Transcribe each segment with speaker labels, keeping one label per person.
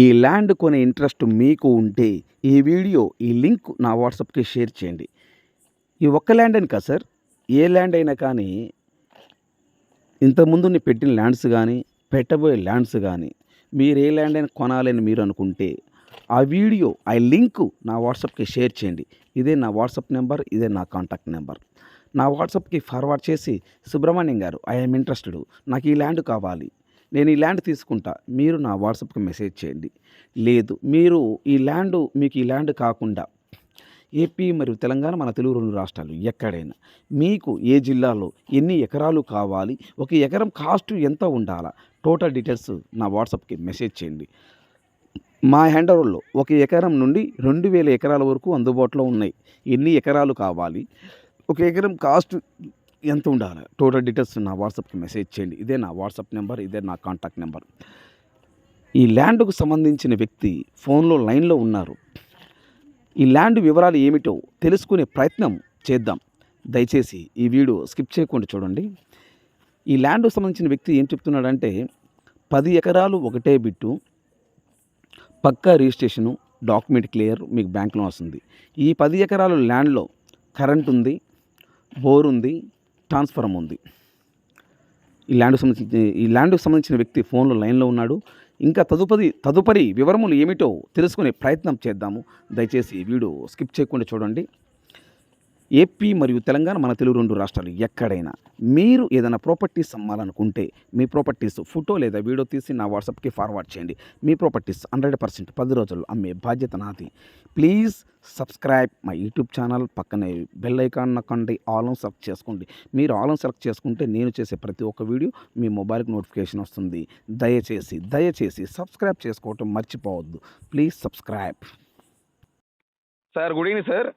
Speaker 1: ఈ ల్యాండ్ కొనే ఇంట్రెస్ట్ మీకు ఉంటే ఈ వీడియో ఈ లింక్ నా వాట్సాప్కి షేర్ చేయండి. ఈ ఒక్క ల్యాండ్ అని కాదు సార్, ఏ ల్యాండ్ అయినా కానీ ఇంతకుముందు నేను పెట్టిన ల్యాండ్స్ కానీ పెట్టబోయే ల్యాండ్స్ కానీ మీరు ఏ ల్యాండ్ అయినా కొనాలని మీరు అనుకుంటే ఆ వీడియో ఆ లింక్ నా వాట్సాప్కి షేర్ చేయండి. ఇదే నా వాట్సాప్ నెంబర్, ఇదే నా కాంటాక్ట్ నెంబర్. నా వాట్సాప్కి ఫార్వర్డ్ చేసి, సుబ్రహ్మణ్యం గారు ఐఎమ్ ఇంట్రెస్టెడ్, నాకు ఈ ల్యాండ్ కావాలి, నేను ఈ ల్యాండ్ తీసుకుంటా, మీరు నా వాట్సాప్కి మెసేజ్ చేయండి. లేదు మీరు మీకు ఈ ల్యాండ్ కాకుండా ఏపీ మరియు తెలంగాణ, మన తెలుగు 2 రాష్ట్రాలు ఎక్కడైనా మీకు ఏ జిల్లాలో ఎన్ని ఎకరాలు కావాలి, ఒక ఎకరం కాస్ట్ ఎంత ఉండాలా, టోటల్ డీటెయిల్స్ నా వాట్సాప్కి మెసేజ్ చేయండి. మా హ్యాండోవర్లో ఒక ఎకరం నుండి 2000 ఎకరాల వరకు అందుబాటులో ఉన్నాయి. ఎన్ని ఎకరాలు కావాలి, ఒక ఎకరం కాస్ట్ ఎంత ఉండాలి, టోటల్ డీటెయిల్స్ నా వాట్సాప్కి మెసేజ్ చేయండి. ఇదే నా వాట్సాప్ నెంబర్, ఇదే నా కాంటాక్ట్ నెంబర్. ఈ ల్యాండ్కు సంబంధించిన వ్యక్తి ఫోన్లో లైన్లో ఉన్నారు. ఈ ల్యాండ్ వివరాలు ఏమిటో తెలుసుకునే ప్రయత్నం చేద్దాం. దయచేసి ఈ వీడియో స్కిప్ చేయకుండా చూడండి. ఈ ల్యాండ్కు సంబంధించిన వ్యక్తి ఏం చెప్తున్నాడంటే 10 ఎకరాలు ఒకటే బిట్టు, పక్కా రిజిస్ట్రేషను, డాక్యుమెంట్ క్లియర్, మీకు బ్యాంక్లో వస్తుంది. ఈ 10 ఎకరాల ల్యాండ్లో కరెంట్ ఉంది, బోర్ ఉంది, ట్రాన్స్ఫార్మర్ ఉంది. ఈ ల్యాండ్కు సంబంధించిన వ్యక్తి ఫోన్లో లైన్లో ఉన్నాడు. ఇంకా తదుపరి వివరములు ఏమిటో తెలుసుకునే ప్రయత్నం చేద్దాము. దయచేసి ఈ వీడియో స్కిప్ చేయకుండా చూడండి. ఏపీ మరియు తెలంగాణ, మన తెలుగు 2 రాష్ట్రాలు ఎక్కడైనా మీరు ఏదైనా ప్రాపర్టీస్ అమ్మాలనుకుంటే మీ ప్రాపర్టీస్ ఫోటో లేదా వీడియో తీసి నా వాట్సాప్కి ఫార్వర్డ్ చేయండి. మీ ప్రాపర్టీస్ 100% 10 రోజుల్లో అమ్మే బాధ్యత నాది. Please subscribe my YouTube channel. పక్కనే బెల్ ఐకాన్ నొక్కండి, ఆల్ ఆన్ సెలెక్ట్ చేసుకోండి. మీరు ఆల్ ఆన్ సెలెక్ట్ చేసుకుంటే నేను చేసే ప్రతి ఒక్క వీడియో మీ మొబైల్కి నోటిఫికేషన్ వస్తుంది. దయచేసి సబ్స్క్రైబ్ చేసుకోవటం మర్చిపోవద్దు. Please subscribe. Sir good evening sir.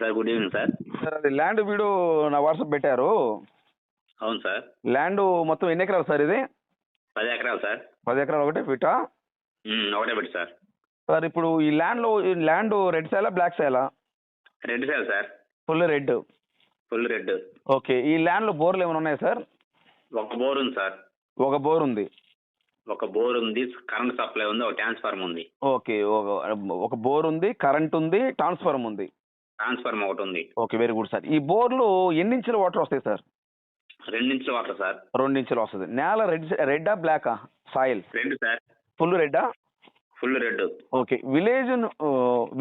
Speaker 2: Sir good evening sir.
Speaker 1: Sir అది ల్యాండ్ వీడియో నా వాట్సాప్ పెట్టారు.
Speaker 2: అవును సార్.
Speaker 1: ల్యాండ్ మొత్తం ఎన్ని ఎకరాలు సార్ ఇది?
Speaker 2: 10 ఎకరాలు సార్.
Speaker 1: 10 ఎకరాలు ఒకటే ఫిటా?
Speaker 2: ఒకటే పెట్టి సార్.
Speaker 1: సార్ ఇప్పుడు ఈ ల్యాండ్ రెడ్ సైలా బ్లాక్ సైలా?
Speaker 2: Red sir sir.
Speaker 1: Full red.
Speaker 2: Full red.
Speaker 1: Okay. ఈ ల్యాండ్లో బోర్లు ఏమైనా ఉన్నాయా సార్?
Speaker 2: ఒక బోర్ ఉంది సార్.
Speaker 1: ఒక బోర్ ఉంది.
Speaker 2: ఒక బోర్ ఉంది, కరెంట్ సప్లై ఉంది, ఒక ట్రాన్స్ఫార్మర్ ఉంది.
Speaker 1: ఓకే. ఒక బోర్ ఉంది, కరెంట్ ఉంది, ట్రాన్స్ఫార్మర్ ఉంది.
Speaker 2: ట్రాన్స్ఫార్మర్ ఒకటి ఉంది.
Speaker 1: Okay, very good sir. ఈ బోర్లు ఎన్ని ఇంచుల వాటర్ వస్తాయి సార్?
Speaker 2: 2 ఇంచుల వాటర్ సార్.
Speaker 1: 2 ఇంచులు వస్తుంది. నేల రెడ్డా బ్లాకా సాయిల్?
Speaker 2: Red sir.
Speaker 1: ఫుల్ రెడ్డా?
Speaker 2: Full red.
Speaker 1: ఓకే.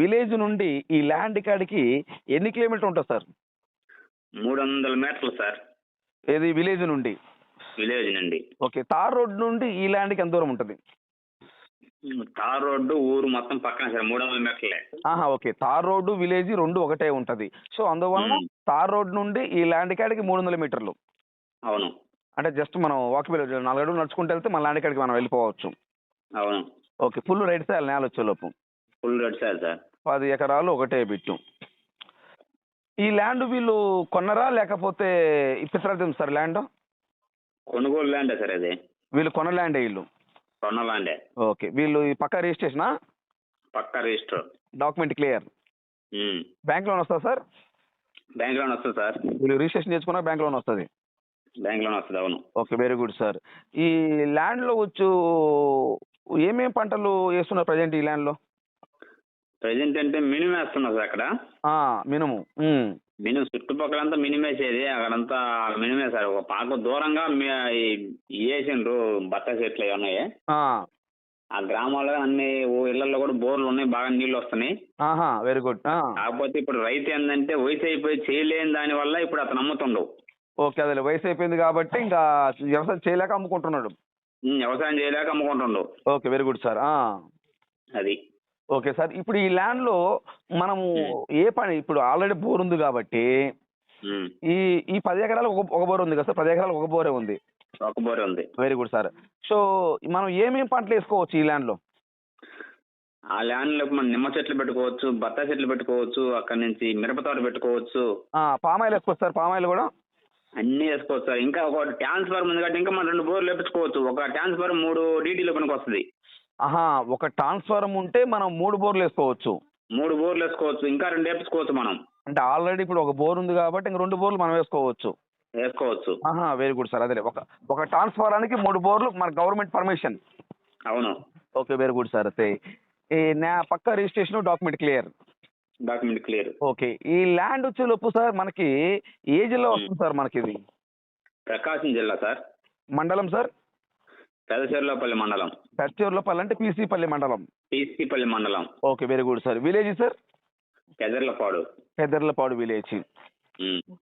Speaker 1: విలేజ్ నుండి ఈ ల్యాండ్ కాడికి ఎన్ని కిలోమీటర్లు ఉంటుంది సార్?
Speaker 2: 300 మీటర్లు సార్.
Speaker 1: ఏది విలేజ్ నుండి?
Speaker 2: విలేజ్ నుండి.
Speaker 1: ఓకే. తార్ రోడ్ నుండి ఈ ల్యాండ్కి ఎంత దూరం ఉంటుంది?
Speaker 2: తార్ రోడ్డు ఊరు మొత్తం పక్కన సార్, 300 మీటర్లే.
Speaker 1: ఓకే. తార్ రోడ్డు విలేజ్ 2 ఒకటే ఉంటుంది. సో అందువల్ల తార్ రోడ్ నుండి ఈ ల్యాండ్ కాడికి 300 మీటర్లు.
Speaker 2: అవును.
Speaker 1: అంటే జస్ట్ మనం వాకబుల్ 4 అడుగులు నడుచుకుంటూ వెళ్తే మన ల్యాండ్ కాడికి మనం వెళ్ళిపోవచ్చు.
Speaker 2: అవును.
Speaker 1: ఓకే. ఫుల్ రెడ్ సాయిల్ నేల వచ్చేలోపు.
Speaker 2: Full red sir sir.
Speaker 1: 10 ఎకరాలు ఒకటే బిట్టు. ఈ ల్యాండ్ వీళ్ళు కొన్నరా లేకపోతే ఇప్పిస్తారా సార్ ల్యాండ్?
Speaker 2: కొనుగోలు ల్యాండే సార్ అది.
Speaker 1: వీళ్ళు కొన్న ల్యాండే వీళ్ళు?
Speaker 2: కొన్న ల్యాండే.
Speaker 1: ఓకే. వీళ్ళు ఈ పక్కా రిజిస్ట్రేషనా?
Speaker 2: పక్కా register.
Speaker 1: Document clear. Bank loan వస్తుందా సార్?
Speaker 2: బ్యాంక్ లోన్ వస్తుంది సార్.
Speaker 1: వీళ్ళు రిజిస్ట్రేషన్ చేసుకున్నా బ్యాంక్ లోన్ వస్తుంది?
Speaker 2: బ్యాంక్ లోన్ వస్తుంది. అవును.
Speaker 1: Okay, very good sir. ఈ ల్యాండ్లో ఏమేమి పంటలు వేస్తున్నారు ప్రజెంట్ ఈ ల్యాండ్లో?
Speaker 2: ప్రజెంట్ అంటే మినిమం వేస్తున్నారు సార్ అక్కడ.
Speaker 1: మినుము.
Speaker 2: మినిమం చుట్టుపక్కలంతా మినిమం వేసేది, అక్కడంతా మినిమే సార్. ఒక పాక దూరంగా వేసిండ్రు బత్తాయి చెట్లు అవి ఉన్నాయి. ఆ గ్రామాల్లో అన్ని ఇళ్లలో కూడా బోర్లు ఉన్నాయి, బాగా నీళ్లు వస్తున్నాయి.
Speaker 1: Very good.
Speaker 2: కాకపోతే ఇప్పుడు రైతు ఏంటంటే వయసు అయిపోయి చేయలేని దాని వల్ల ఇప్పుడు అతను అమ్ముతుండవు.
Speaker 1: ఓకే, అదే వయసు అయిపోయింది కాబట్టి ఇంకా వ్యవసాయం చేయలేక అమ్ముకుంటున్నాడు.
Speaker 2: వ్యవసాయం చేయలేక అమ్ముకుంటుండవు.
Speaker 1: Okay, very good sir.
Speaker 2: అది.
Speaker 1: Okay sir. ఇప్పుడు ఈ ల్యాండ్లో మనము ఏ పని, ఇప్పుడు ఆల్రెడీ బోర్ ఉంది కాబట్టి ఈ 10 ఎకరాలు ఒక బోర్ ఉంది కదా సార్? 10 ఎకరాలు ఒక బోరే ఉంది.
Speaker 2: ఒక బోరే ఉంది.
Speaker 1: Very good sir. సో మనం ఏమేమి పంటలు వేసుకోవచ్చు ఈ ల్యాండ్లో?
Speaker 2: ఆ ల్యాండ్లో మనం నిమ్మ చెట్లు పెట్టుకోవచ్చు, బత్తాయి చెట్లు పెట్టుకోవచ్చు, అక్కడ నుంచి మిరప తోట పెట్టుకోవచ్చు.
Speaker 1: పామాయిల్ వేసుకోవచ్చు సార్? పామాయిల్ కూడా
Speaker 2: అన్ని వేసుకోవచ్చు సార్. ఇంకా ఒక ట్రాన్స్ఫార్మర్ ఉంది కాబట్టి ఇంకా మనం 2 బోర్లు వేపించుకోవచ్చు. ఒక ట్రాన్స్ఫార్మర్ 3 డీటీలో పనికి వస్తుంది.
Speaker 1: ఒక ట్రాన్స్ఫార్మర్ ఉంటే మనం 3 బోర్లు వేసుకోవచ్చు.
Speaker 2: 3 బోర్లు వేసుకోవచ్చు. ఇంకా 2 వేపించుకోవచ్చు మనం.
Speaker 1: అంటే ఆల్రెడీ ఇప్పుడు ఒక బోర్ ఉంది కాబట్టి ఇంక 2 బోర్లు మనం వేసుకోవచ్చు.
Speaker 2: Very
Speaker 1: good sir. అదే ఒక ట్రాన్స్ఫారానికి 3 బోర్లు మన గవర్నమెంట్ పర్మిషన్.
Speaker 2: అవును.
Speaker 1: Okay, very good sir. అయితే ఈ నా పక్క registration document clear.
Speaker 2: Document clear.
Speaker 1: Okay, ఈ ల్యాండ్ వచ్చేలోపు సార్ మనకి ఏ జిల్లా వస్తుంది సార్ మనకి ఇది?
Speaker 2: ప్రకాశం జిల్లా సార్.
Speaker 1: మండలం సార్?
Speaker 2: పెదచెర్లోపల్లి మండలం.
Speaker 1: పెదచెర్లోపల్లి అంటే పీసీపల్లి మండలం.
Speaker 2: పీసీపల్లి మండలం.
Speaker 1: Okay, very good sir. Village sir?
Speaker 2: Pedarlapadu.
Speaker 1: Pedarlapadu village.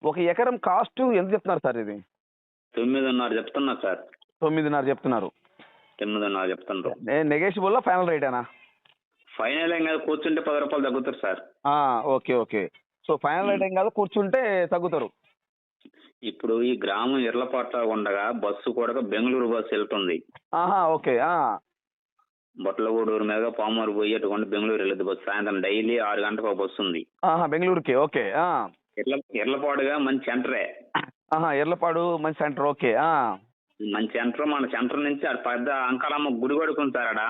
Speaker 1: ఒక ఎకరం కాస్ట్ ఎంత చెప్తున్నారు సార్ ఇది?
Speaker 2: 9.5 చెప్తున్నా సార్.
Speaker 1: 9.5 చెప్తున్నారు.
Speaker 2: 9.5 చెప్తున్నారు.
Speaker 1: Negotiable final రేటేనా?
Speaker 2: ఫైనల్ ఏం కాదు, కూర్చుంటే 10 రూపాయలు తగ్గుతారు sir.
Speaker 1: Okay okay. So final rate ఏం కాదు, కూర్చుంటే తగ్గుతారు.
Speaker 2: ఇప్పుడు ఈ గ్రామం ఇర్లపాట్ల ఉండగా బస్సు కూడా బెంగళూరు బస్సు వెళ్తుంది.
Speaker 1: ఓకే.
Speaker 2: బొట్లగూడూరు మీద పామూరు పోయి అటువంటి బెంగళూరు వెళ్ళదు బస్సు. సాయంత్రం డైలీ 6 గంటలకు ఒక బస్సు ఉంది.
Speaker 1: బెంగళూరుకి. ఓకే.
Speaker 2: ఇర్లపాడుగా మంచి సెంటరే.
Speaker 1: ఇర్లపాడు మంచి సెంటర్. ఓకే.
Speaker 2: మంచి సెంటర్. మన సెంటర్ నుంచి అది పెద్ద అంకాలమ్మ గుడి కొడుకుంది సార్ ఆడ.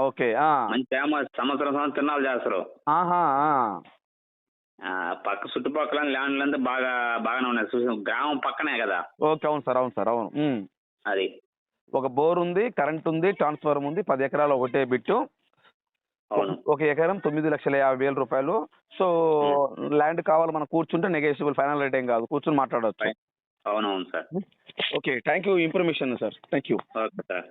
Speaker 1: ఓకే.
Speaker 2: మంచి ఫేమస్. సంవత్సరం తిన్నాలు చేస్తారు. పక్క చుట్టుపక్కల ల్యాండ్లు అంతా బాగానే ఉన్నాయి. చూసి గ్రామం పక్కనే కదా.
Speaker 1: ఓకే, అవును సార్, అవును సార్, అవును.
Speaker 2: అది
Speaker 1: ఒక బోర్ ఉంది, కరెంట్ ఉంది, ట్రాన్స్ఫార్మర్ ఉంది, 10 ఎకరాలు ఒకటే బిట్టు.
Speaker 2: అవును.
Speaker 1: ఒక ఎకరం 9,50,000 రూపాయలు. సో ల్యాండ్ కావాలి మనం, కూర్చుంటే నెగోషియబుల్, ఫైనల్ రేట్ ఏం కాదు, కూర్చుని మాట్లాడవచ్చు.
Speaker 2: అవునవును sir.
Speaker 1: Okay, thank you information sir. Thank you.
Speaker 2: Okay sir.